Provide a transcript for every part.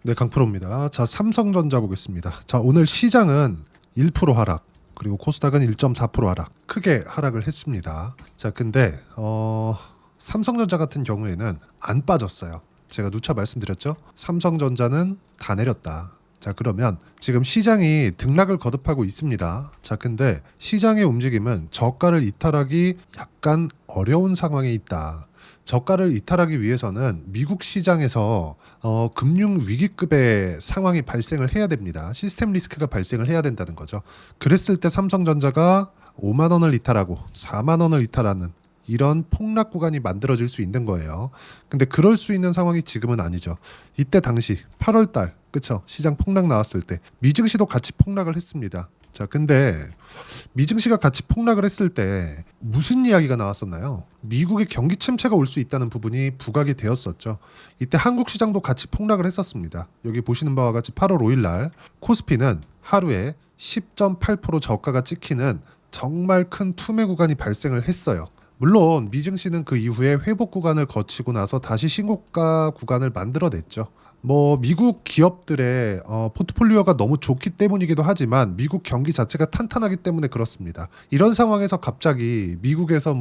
네, 강프로입니다. 자, 삼성전자 보겠습니다. 자, 오늘 시장은 1% 하락, 그리고 코스닥은 1.4% 하락, 크게 하락을 했습니다. 자, 근데 삼성전자 같은 경우에는 안 빠졌어요. 제가 누차 말씀드렸죠? 삼성전자는 다 내렸다. 자, 그러면 지금 시장이 등락을 거듭하고 있습니다. 자, 근데 시장의 움직임은 저가를 이탈하기 약간 어려운 상황에 있다. 저가를 이탈하기 위해서는 미국 시장에서 금융 위기급의 상황이 발생을 해야 됩니다. 시스템 리스크가 발생을 해야 된다는 거죠. 그랬을 때 삼성전자가 5만 원을 이탈하고 4만 원을 이탈하는 이런 폭락 구간이 만들어질 수 있는 거예요. 근데 그럴 수 있는 상황이 지금은 아니죠. 이때 당시 8월 달, 그쵸? 시장 폭락 나왔을 때 미증시도 같이 폭락을 했습니다. 자, 근데 미증시가 같이 폭락을 했을 때 무슨 이야기가 나왔었나요? 미국의 경기 침체가 올 수 있다는 부분이 부각이 되었었죠. 이때 한국 시장도 같이 폭락을 했었습니다. 여기 보시는 바와 같이 8월 5일 날 코스피는 하루에 10.8% 저가가 찍히는 정말 큰 투매 구간이 발생을 했어요. 물론 미증시는 그 이후에 회복 구간을 거치고 나서 다시 신고가 구간을 만들어냈죠. 미국 기업들의 포트폴리오가 너무 좋기 때문이기도 하지만 미국 경기 자체가 탄탄하기 때문에 그렇습니다. 이런 상황에서 갑자기 미국에서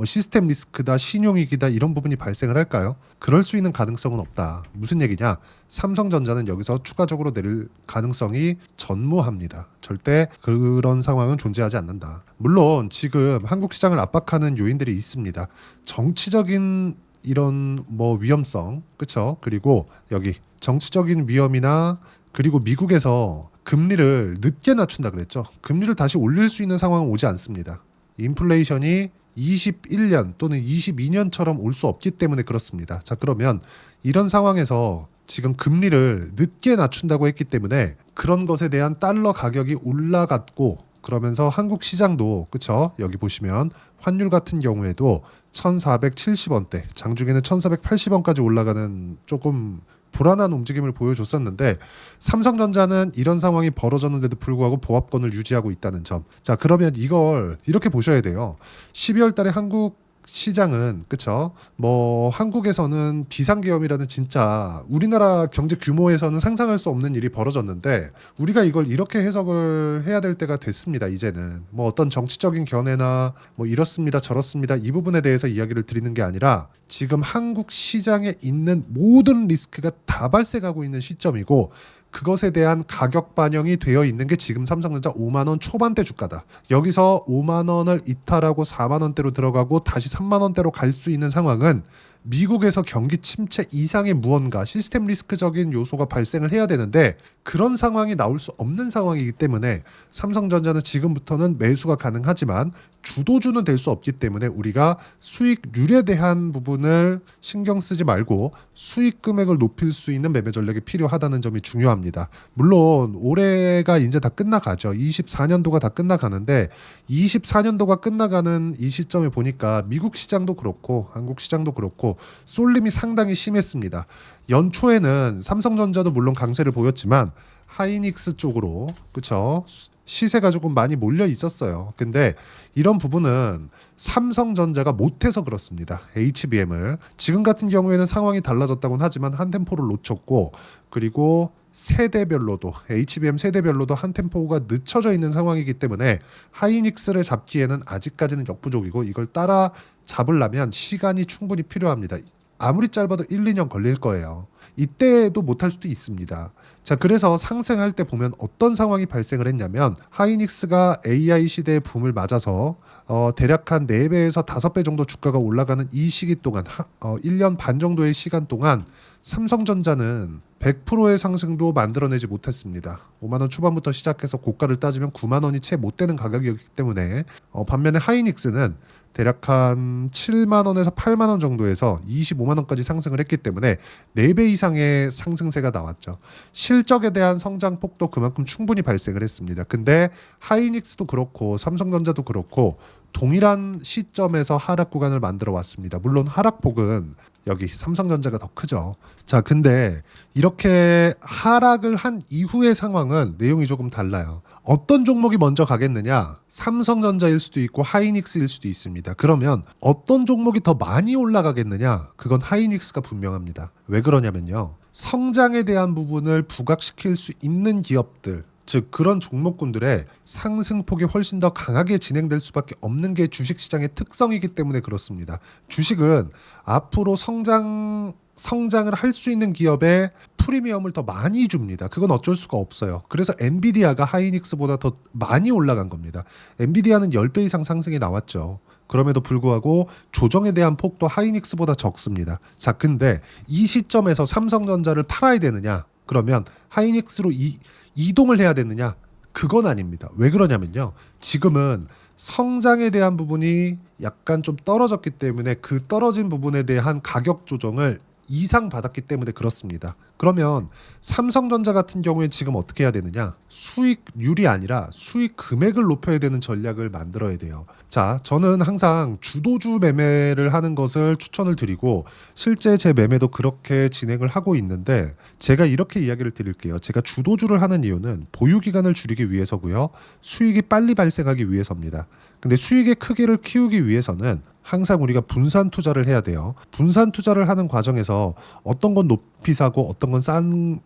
시스템 리스크다, 신용위기다 이런 부분이 발생을 할까요? 그럴 수 있는 가능성은 없다. 무슨 얘기냐? 삼성전자는 여기서 추가적으로 내릴 가능성이 전무합니다. 절대 그런 상황은 존재하지 않는다. 물론 지금 한국 시장을 압박하는 요인들이 있습니다. 정치적인 이런 위험성, 그쵸? 그리고 여기 정치적인 위험이나 그리고 미국에서 금리를 늦게 낮춘다 그랬죠. 금리를 다시 올릴 수 있는 상황은 오지 않습니다. 인플레이션이 21년 또는 22년처럼 올 수 없기 때문에 그렇습니다. 자, 그러면 이런 상황에서 지금 금리를 늦게 낮춘다고 했기 때문에 그런 것에 대한 달러 가격이 올라갔고, 그러면서 한국 시장도, 그쵸? 여기 보시면 환율 같은 경우에도 1470원대, 장중에는 1480원까지 올라가는 조금 불안한 움직임을 보여줬었는데, 삼성전자는 이런 상황이 벌어졌는데도 불구하고 보합권을 유지하고 있다는 점. 자, 그러면 이걸 이렇게 보셔야 돼요. 12월 달에 한국 시장은, 그쵸? 한국에서는 비상계엄이라는 진짜 우리나라 경제 규모에서는 상상할 수 없는 일이 벌어졌는데, 우리가 이걸 이렇게 해석을 해야 될 때가 됐습니다. 이제는 어떤 정치적인 견해나 이렇습니다 저렇습니다 이 부분에 대해서 이야기를 드리는 게 아니라, 지금 한국 시장에 있는 모든 리스크가 다 발생하고 있는 시점이고, 그것에 대한 가격 반영이 되어 있는 게 지금 삼성전자 5만 원 초반대 주가다. 여기서 5만 원을 이탈하고 4만 원대로 들어가고 다시 3만 원대로 갈 수 있는 상황은 미국에서 경기 침체 이상의 무언가 시스템 리스크적인 요소가 발생을 해야 되는데, 그런 상황이 나올 수 없는 상황이기 때문에 삼성전자는 지금부터는 매수가 가능하지만 주도주는 될 수 없기 때문에 우리가 수익률에 대한 부분을 신경 쓰지 말고 수익 금액을 높일 수 있는 매매 전략이 필요하다는 점이 중요합니다. 물론 올해가 이제 다 끝나가죠. 24년도가 다 끝나가는데, 24년도가 끝나가는 이 시점에 보니까 미국 시장도 그렇고 한국 시장도 그렇고 쏠림이 상당히 심했습니다. 연초에는 삼성전자도 물론 강세를 보였지만 하이닉스 쪽으로, 그쵸? 시세가 조금 많이 몰려 있었어요. 근데 이런 부분은 삼성전자가 못해서 그렇습니다. HBM을 지금 같은 경우에는 상황이 달라졌다고는 하지만 한 템포를 놓쳤고, 그리고 세대별로도 HBM 세대별로도 한 템포가 늦춰져 있는 상황이기 때문에 하이닉스를 잡기에는 아직까지는 역부족이고, 이걸 따라 잡으려면 시간이 충분히 필요합니다. 아무리 짧아도 1, 2년 걸릴 거예요. 이때도 못할 수도 있습니다. 자, 그래서 상승할 때 보면 어떤 상황이 발생을 했냐면, 하이닉스가 AI 시대의 붐을 맞아서 대략 한 4배에서 5배 정도 주가가 올라가는 이 시기 동안 1년 반 정도의 시간 동안 삼성전자는 100%의 상승도 만들어내지 못했습니다. 5만 원 초반부터 시작해서 고가를 따지면 9만 원이 채 못 되는 가격이었기 때문에 반면에 하이닉스는 대략 한 7만 원에서 8만 원 정도에서 25만 원까지 상승을 했기 때문에 4배 이상의 상승세가 나왔죠. 실적에 대한 성장폭도 그만큼 충분히 발생을 했습니다. 근데 하이닉스도 그렇고 삼성전자도 그렇고 동일한 시점에서 하락 구간을 만들어 왔습니다. 물론 하락폭은 여기 삼성전자가 더 크죠. 자, 근데 이렇게 하락을 한 이후의 상황은 내용이 조금 달라요. 어떤 종목이 먼저 가겠느냐? 삼성전자일 수도 있고 하이닉스일 수도 있습니다. 그러면 어떤 종목이 더 많이 올라가겠느냐? 그건 하이닉스가 분명합니다. 왜 그러냐면요, 성장에 대한 부분을 부각시킬 수 있는 기업들, 즉 그런 종목군들의 상승폭이 훨씬 더 강하게 진행될 수밖에 없는 게 주식시장의 특성이기 때문에 그렇습니다. 주식은 앞으로 성장을 할 수 있는 기업에 프리미엄을 더 많이 줍니다. 그건 어쩔 수가 없어요. 그래서 엔비디아가 하이닉스보다 더 많이 올라간 겁니다. 엔비디아는 10배 이상 상승이 나왔죠. 그럼에도 불구하고 조정에 대한 폭도 하이닉스보다 적습니다. 자, 근데 이 시점에서 삼성전자를 팔아야 되느냐? 그러면 하이닉스로 이동을 해야 되느냐? 그건 아닙니다. 왜 그러냐면요. 지금은 성장에 대한 부분이 약간 좀 떨어졌기 때문에 그 떨어진 부분에 대한 가격 조정을 이상 받았기 때문에 그렇습니다. 그러면 삼성전자 같은 경우에 지금 어떻게 해야 되느냐? 수익률이 아니라 수익 금액을 높여야 되는 전략을 만들어야 돼요. 자, 저는 항상 주도주 매매를 하는 것을 추천을 드리고 실제 제 매매도 그렇게 진행을 하고 있는데 제가 이렇게 이야기를 드릴게요. 제가 주도주를 하는 이유는 보유 기간을 줄이기 위해서고요. 수익이 빨리 발생하기 위해서입니다. 근데 수익의 크기를 키우기 위해서는 항상 우리가 분산 투자를 해야 돼요. 분산 투자를 하는 과정에서 어떤 건 높이 사고 어떤 건 싼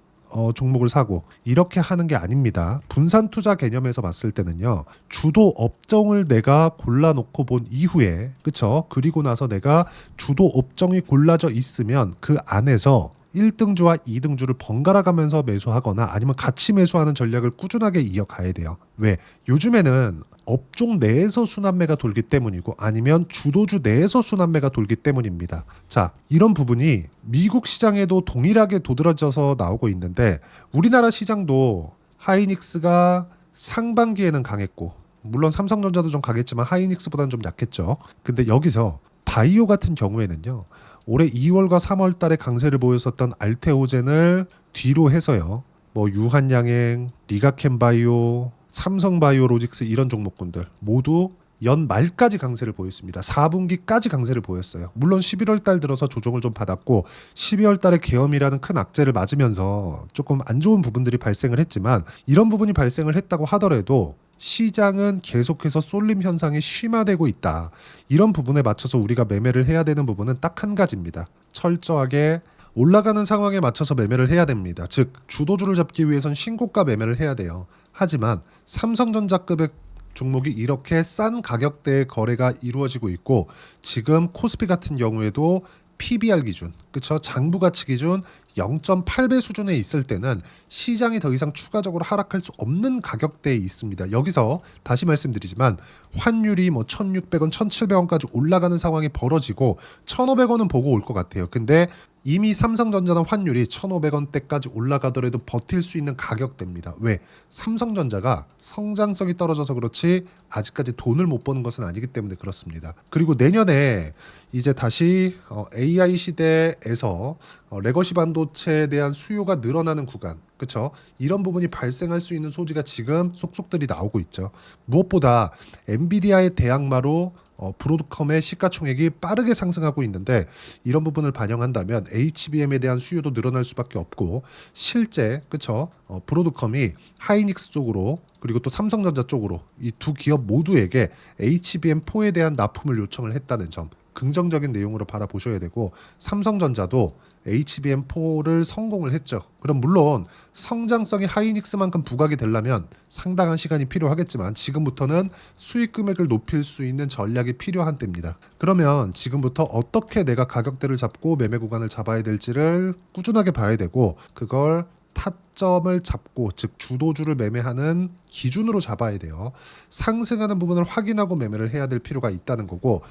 종목을 사고 이렇게 하는 게 아닙니다. 분산 투자 개념에서 봤을 때는요. 주도 업종을 내가 골라놓고 본 이후에 그쵸? 그리고 나서 내가 주도 업종이 골라져 있으면 그 안에서 1등주와 2등주를 번갈아 가면서 매수하거나 아니면 같이 매수하는 전략을 꾸준하게 이어가야 돼요. 왜? 요즘에는 업종 내에서 순환매가 돌기 때문이고 아니면 주도주 내에서 순환매가 돌기 때문입니다. 자, 이런 부분이 미국 시장에도 동일하게 도드라져서 나오고 있는데 우리나라 시장도 하이닉스가 상반기에는 강했고 물론 삼성전자도 좀 강했지만 하이닉스보다는 좀 약했죠. 근데 여기서 바이오 같은 경우에는요. 올해 2월과 3월 달에 강세를 보였었던 알테오젠을 뒤로 해서요. 뭐 유한양행, 리가켐바이오, 삼성바이오로직스 이런 종목군들 모두 연말까지 강세를 보였습니다. 4분기까지 강세를 보였어요. 물론 11월 달 들어서 조정을 좀 받았고 12월 달에 계엄이라는 큰 악재를 맞으면서 조금 안 좋은 부분들이 발생을 했지만 이런 부분이 발생을 했다고 하더라도 시장은 계속해서 쏠림 현상이 심화되고 있다. 이런 부분에 맞춰서 우리가 매매를 해야 되는 부분은 딱 한 가지입니다. 철저하게 올라가는 상황에 맞춰서 매매를 해야 됩니다. 즉 주도주를 잡기 위해선 신고가 매매를 해야 돼요. 하지만 삼성전자급의 종목이 이렇게 싼 가격대의 거래가 이루어지고 있고 지금 코스피 같은 경우에도 PBR 기준, 그쵸? 장부 가치 기준 0.8배 수준에 있을 때는 시장이 더 이상 추가적으로 하락할 수 없는 가격대에 있습니다. 여기서 다시 말씀드리지만 환율이 뭐 1,600원, 1,700원까지 올라가는 상황이 벌어지고 1,500원은 보고 올 것 같아요. 근데 이미 삼성전자는 환율이 1,500원대까지 올라가더라도 버틸 수 있는 가격대입니다. 왜? 삼성전자가 성장성이 떨어져서 그렇지 아직까지 돈을 못 버는 것은 아니기 때문에 그렇습니다. 그리고 내년에 이제 다시 AI 시대에서 레거시 반도체에 대한 수요가 늘어나는 구간, 그렇죠? 이런 부분이 발생할 수 있는 소지가 지금 속속들이 나오고 있죠. 무엇보다 엔비디아의 대항마로 브로드컴의 시가총액이 빠르게 상승하고 있는데 이런 부분을 반영한다면 HBM에 대한 수요도 늘어날 수밖에 없고 실제 그쵸 브로드컴이 하이닉스 쪽으로 그리고 또 삼성전자 쪽으로 이 두 기업 모두에게 HBM4에 대한 납품을 요청을 했다는 점 긍정적인 내용으로 바라보셔야 되고 삼성전자도 HBM4를 성공을 했죠. 그럼 물론 성장성이 하이닉스만큼 부각이 되려면 상당한 시간이 필요하겠지만 지금부터는 수익 금액을 높일 수 있는 전략이 필요한 때입니다. 그러면 지금부터 어떻게 내가 가격대를 잡고 매매 구간을 잡아야 될지를 꾸준하게 봐야 되고 그걸 타점을 잡고 즉 주도주를 매매하는 기준으로 잡아야 돼요. 상승하는 부분을 확인하고 매매를 해야 될 필요가 있다는 거고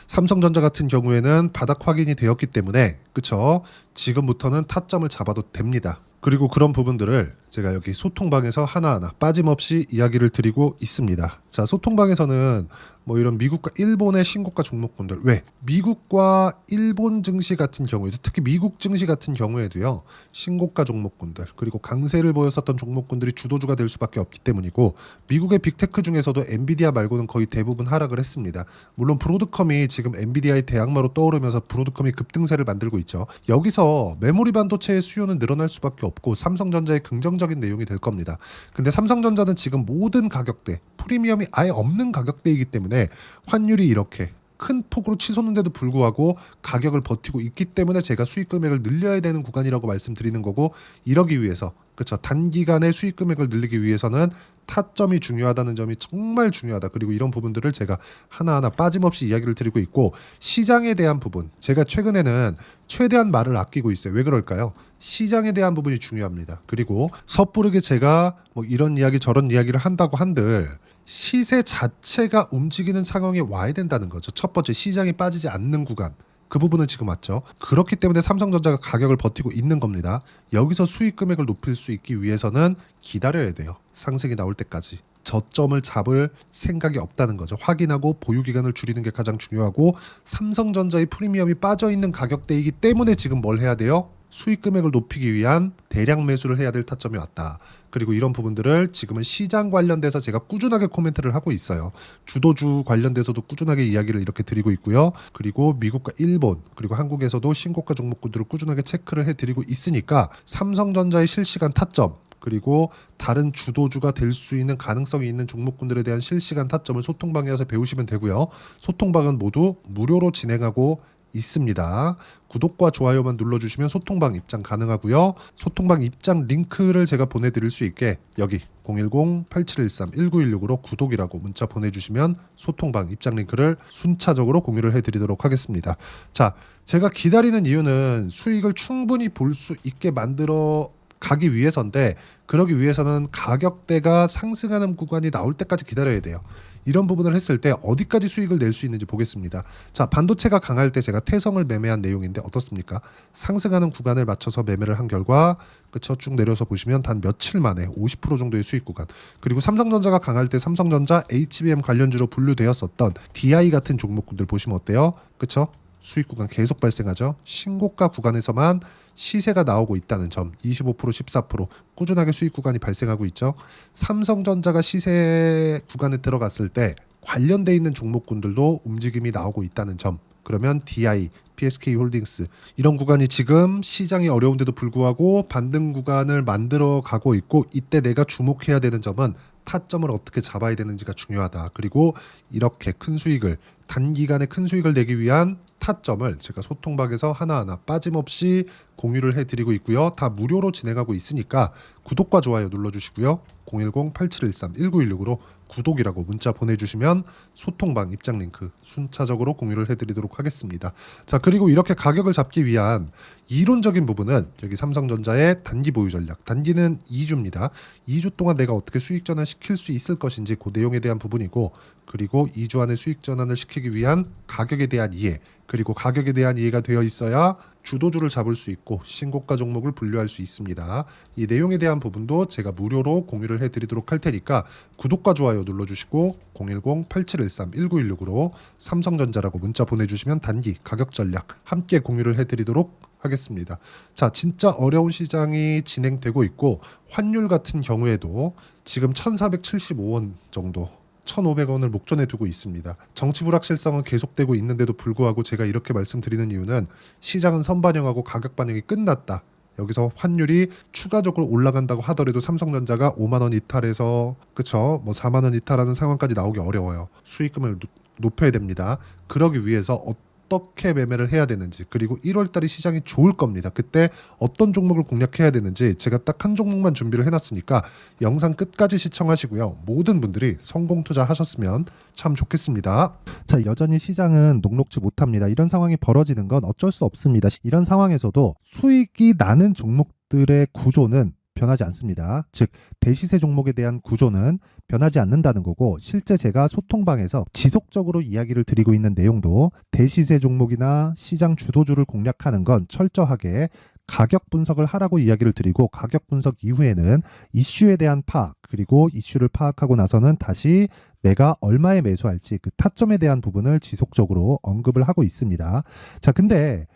삼성전자 같은 경우에는 바닥 확인이 되었기 때문에 그쵸 지금부터는 타점을 잡아도 됩니다. 그리고 그런 부분들을 제가 여기 소통방에서 하나하나 빠짐없이 이야기를 드리고 있습니다. 자, 소통방에서는 뭐 이런 미국과 일본의 신고가 종목군들 왜? 미국과 일본 증시 같은 경우에도 특히 미국 증시 같은 경우에도요. 신고가 종목군들 그리고 강세를 보였었던 종목군들이 주도주가 될 수밖에 없기 때문이고 미국의 빅테크 중에서도 엔비디아 말고는 거의 대부분 하락을 했습니다. 물론 브로드컴이 지금 엔비디아의 대항마로 떠오르면서 브로드컴이 급등세를 만들고 있죠. 여기서 메모리 반도체의 수요는 늘어날 수밖에 없고 삼성전자의 긍정적인 내용이 될 겁니다. 근데 삼성전자는 지금 모든 가격대 프리미엄이 아예 없는 가격대이기 때문에 환율이 이렇게 큰 폭으로 치솟는데도 불구하고 가격을 버티고 있기 때문에 제가 수익 금액을 늘려야 되는 구간이라고 말씀드리는 거고, 이러기 위해서 그렇죠. 단기간에 수익 금액을 늘리기 위해서는 타점이 중요하다는 점이 정말 중요하다. 그리고 이런 부분들을 제가 하나하나 빠짐없이 이야기를 드리고 있고, 시장에 대한 부분 제가 최근에는 최대한 말을 아끼고 있어요. 왜 그럴까요? 시장에 대한 부분이 중요합니다. 그리고 섣부르게 제가 뭐 이런 이야기 저런 이야기를 한다고 한들 시세 자체가 움직이는 상황에 와야 된다는 거죠. 첫 번째, 시장이 빠지지 않는 구간. 그 부분은 지금 맞죠. 그렇기 때문에 삼성전자가 가격을 버티고 있는 겁니다. 여기서 수익 금액을 높일 수 있기 위해서는 기다려야 돼요. 상승이 나올 때까지. 저점을 잡을 생각이 없다는 거죠. 확인하고 보유 기간을 줄이는 게 가장 중요하고, 삼성전자의 프리미엄이 빠져 있는 가격대이기 때문에 지금 뭘 해야 돼요? 수익 금액을 높이기 위한 대량 매수를 해야 될 타점이 왔다. 그리고 이런 부분들을 지금은 시장 관련돼서 제가 꾸준하게 코멘트를 하고 있어요. 주도주 관련돼서도 꾸준하게 이야기를 이렇게 드리고 있고요. 그리고 미국과 일본 그리고 한국에서도 신고가 종목군들을 꾸준하게 체크를 해드리고 있으니까 삼성전자의 실시간 타점, 그리고 다른 주도주가 될 수 있는 가능성이 있는 종목군들에 대한 실시간 타점을 소통방에 와서 배우시면 되고요. 소통방은 모두 무료로 진행하고 있습니다. 구독과 좋아요만 눌러주시면 소통방 입장 가능하고요. 소통방 입장 링크를 제가 보내드릴 수 있게 여기 010-8713-1916으로 구독이라고 문자 보내주시면 소통방 입장 링크를 순차적으로 공유를 해드리도록 하겠습니다. 자, 제가 기다리는 이유는 수익을 충분히 볼 수 있게 만들어 가기 위해서인데, 그러기 위해서는 가격대가 상승하는 구간이 나올 때까지 기다려야 돼요. 이런 부분을 했을 때 어디까지 수익을 낼 수 있는지 보겠습니다. 자, 반도체가 강할 때 제가 태성을 매매한 내용인데 어떻습니까? 상승하는 구간을 맞춰서 매매를 한 결과 그쵸, 쭉 내려서 보시면 단 며칠 만에 50% 정도의 수익 구간. 그리고 삼성전자가 강할 때 삼성전자 HBM 관련주로 분류되었었던 DI 같은 종목군들 보시면 어때요? 그쵸? 수익 구간 계속 발생하죠. 신고가 구간에서만 시세가 나오고 있다는 점, 25%, 14% 꾸준하게 수익 구간이 발생하고 있죠. 삼성전자가 시세 구간에 들어갔을 때 관련돼 있는 종목군들도 움직임이 나오고 있다는 점. 그러면 DI, PSK홀딩스 이런 구간이 지금 시장이 어려운데도 불구하고 반등 구간을 만들어 가고 있고, 이때 내가 주목해야 되는 점은 타점을 어떻게 잡아야 되는지가 중요하다. 그리고 이렇게 큰 수익을 단기간에 큰 수익을 내기 위한 타점을 제가 소통방에서 하나하나 빠짐없이 공유를 해드리고 있고요. 다 무료로 진행하고 있으니까 구독과 좋아요 눌러주시고요. 010-8713-1916으로 구독이라고 문자 보내주시면 소통방 입장 링크 순차적으로 공유를 해드리도록 하겠습니다. 자, 그리고 이렇게 가격을 잡기 위한 이론적인 부분은 여기 삼성전자의 단기 보유 전략, 단기는 2주입니다. 2주 동안 내가 어떻게 수익 전환 시킬 수 있을 것인지 그 내용에 대한 부분이고, 그리고 2주 안에 수익 전환을 시키기 위한 가격에 대한 이해, 그리고 가격에 대한 이해가 되어 있어야 주도주를 잡을 수 있고 신고가 종목을 분류할 수 있습니다. 이 내용에 대한 부분도 제가 무료로 공유를 해드리도록 할 테니까 구독과 좋아요 눌러주시고 010-8713-1916으로 삼성전자라고 문자 보내주시면 단기 가격 전략 함께 공유를 해드리도록 하겠습니다. 자, 진짜 어려운 시장이 진행되고 있고, 환율 같은 경우에도 지금 1475원 정도 1,500원을 목전에 두고 있습니다. 정치 불확실성은 계속되고 있는데도 불구하고 제가 이렇게 말씀드리는 이유는 시장은 선반영하고 가격 반영이 끝났다. 여기서 환율이 추가적으로 올라간다고 하더라도 삼성전자가 5만 원 이탈해서 그쵸, 뭐 4만 원 이탈하는 상황까지 나오기 어려워요. 수익금을 높여야 됩니다. 그러기 위해서 어떻게 매매를 해야 되는지, 그리고 1월 달이 시장이 좋을 겁니다. 그때 어떤 종목을 공략해야 되는지 제가 딱 한 종목만 준비를 해놨으니까 영상 끝까지 시청하시고요. 모든 분들이 성공 투자하셨으면 참 좋겠습니다. 자, 여전히 시장은 녹록지 못합니다. 이런 상황이 벌어지는 건 어쩔 수 없습니다. 이런 상황에서도 수익이 나는 종목들의 구조는 변하지 않습니다. 즉, 대시세 종목에 대한 구조는 변하지 않는다는 거고, 실제 제가 소통방에서 지속적으로 이야기를 드리고 있는 내용도 대시세 종목이나 시장 주도주를 공략하는 건 철저하게 가격 분석을 하라고 이야기를 드리고, 가격 분석 이후에는 이슈에 대한 파악, 그리고 이슈를 파악하고 나서는 다시 내가 얼마에 매수할지 그 타점에 대한 부분을 지속적으로 언급을 하고 있습니다. 자, 근데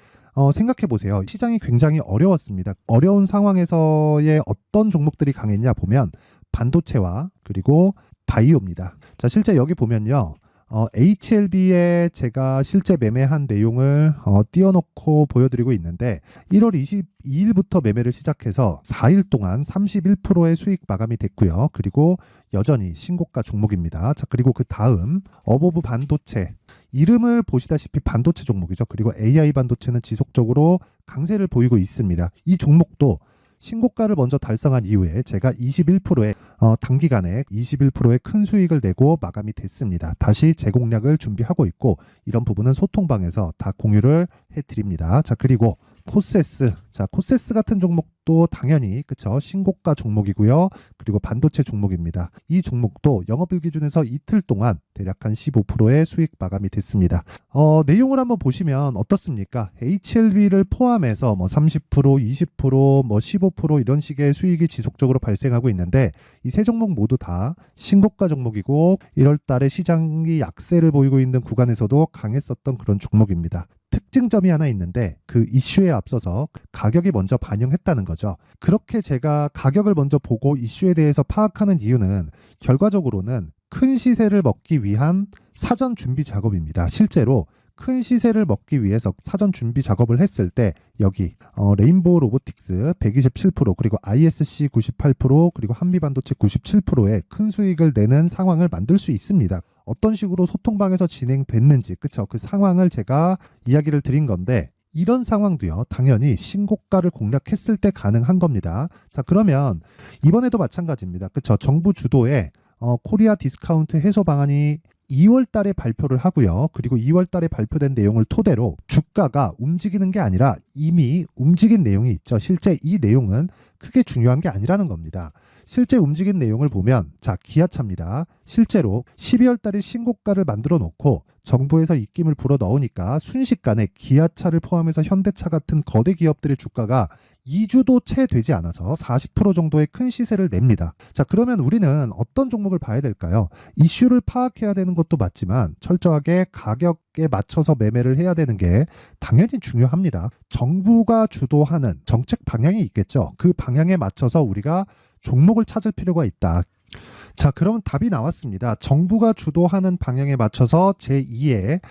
생각해 보세요. 시장이 굉장히 어려웠습니다. 어려운 상황에서의 어떤 종목들이 강했냐 보면 반도체와 그리고 바이오입니다. 자, 실제 여기 보면요. HLB에 제가 실제 매매한 내용을 띄워놓고 보여드리고 있는데 1월 22일부터 매매를 시작해서 4일 동안 31%의 수익 마감이 됐고요. 그리고 여전히 신고가 종목입니다. 자, 그리고 그 다음 어보브 반도체 이름을 보시다시피 반도체 종목이죠. 그리고 AI 반도체는 지속적으로 강세를 보이고 있습니다. 이 종목도 신고가를 먼저 달성한 이후에 제가 21%의 단기간에 21%의 큰 수익을 내고 마감이 됐습니다. 다시 재공략을 준비하고 있고 이런 부분은 소통방에서 다 공유를 해드립니다. 자, 그리고 코세스. 자, 코세스 같은 종목도 당연히 그쵸 신고가 종목이고요. 그리고 반도체 종목입니다. 이 종목도 영업일 기준에서 이틀 동안 대략 한 15%의 수익 마감이 됐습니다. 내용을 한번 보시면 어떻습니까? HLB를 포함해서 뭐 30%, 20%, 뭐 15% 이런 식의 수익이 지속적으로 발생하고 있는데 이 세 종목 모두 다 신고가 종목이고 1월 달에 시장이 약세를 보이고 있는 구간에서도 강했었던 그런 종목입니다. 특징점이 하나 있는데 그 이슈에 앞서서 가격이 먼저 반영했다는 거죠. 그렇게 제가 가격을 먼저 보고 이슈에 대해서 파악하는 이유는 결과적으로는 큰 시세를 먹기 위한 사전 준비 작업입니다. 실제로 큰 시세를 먹기 위해서 사전 준비 작업을 했을 때 여기 레인보우 로보틱스 127% 그리고 ISC 98% 그리고 한미반도체 97%의 큰 수익을 내는 상황을 만들 수 있습니다. 어떤 식으로 소통방에서 진행됐는지 그쵸? 그 상황을 제가 이야기를 드린 건데 이런 상황도요 당연히 신고가를 공략했을 때 가능한 겁니다. 자, 그러면 이번에도 마찬가지입니다. 그쵸? 정부 주도의 코리아 디스카운트 해소 방안이 2월 달에 발표를 하고요. 그리고 2월 달에 발표된 내용을 토대로 주가가 움직이는 게 아니라 이미 움직인 내용이 있죠. 실제 이 내용은 크게 중요한 게 아니라는 겁니다. 실제 움직인 내용을 보면 자, 기아차입니다. 실제로 12월 달에 신고가를 만들어 놓고 정부에서 입김을 불어 넣으니까 순식간에 기아차를 포함해서 현대차 같은 거대 기업들의 주가가 2주도 채 되지 않아서 40% 정도의 큰 시세를 냅니다. 자, 그러면 우리는 어떤 종목을 봐야 될까요? 이슈를 파악해야 되는 것도 맞지만 철저하게 가격에 맞춰서 매매를 해야 되는 게 당연히 중요합니다. 정부가 주도하는 정책 방향이 있겠죠. 그 방향에 맞춰서 우리가 종목을 찾을 필요가 있다. 자, 그러면 답이 나왔습니다. 정부가 주도하는 방향에 맞춰서 제2의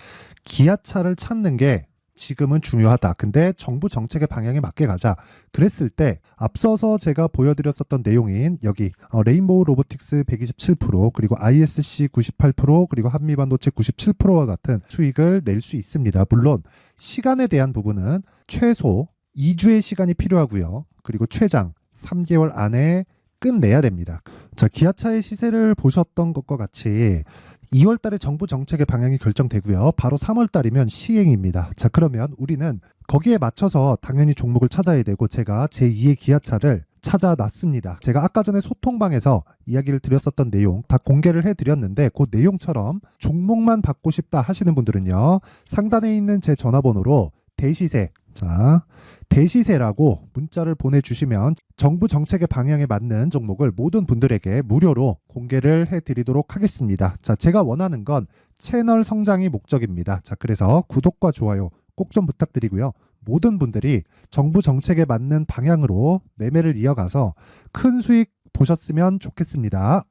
기아차를 찾는 게 지금은 중요하다. 근데 정부 정책의 방향에 맞게 가자. 그랬을 때 앞서서 제가 보여드렸었던 내용인 여기 레인보우 로보틱스 127% 그리고 ISC 98% 그리고 한미반도체 97%와 같은 수익을 낼 수 있습니다. 물론 시간에 대한 부분은 최소 2주의 시간이 필요하고요. 그리고 최장 3개월 안에 끝내야 됩니다. 자, 기아차의 시세를 보셨던 것과 같이 2월 달에 정부 정책의 방향이 결정되고요. 바로 3월 달이면 시행입니다. 자, 그러면 우리는 거기에 맞춰서 당연히 종목을 찾아야 되고 제가 제2의 기아차를 찾아놨습니다. 제가 아까 전에 소통방에서 이야기를 드렸었던 내용 다 공개를 해드렸는데 그 내용처럼 종목만 받고 싶다 하시는 분들은요. 상단에 있는 제 전화번호로 대시세, 자, 대시세라고 문자를 보내주시면 정부 정책의 방향에 맞는 종목을 모든 분들에게 무료로 공개를 해드리도록 하겠습니다. 자, 제가 원하는 건 채널 성장이 목적입니다. 자, 그래서 구독과 좋아요 꼭 좀 부탁드리고요. 모든 분들이 정부 정책에 맞는 방향으로 매매를 이어가서 큰 수익 보셨으면 좋겠습니다.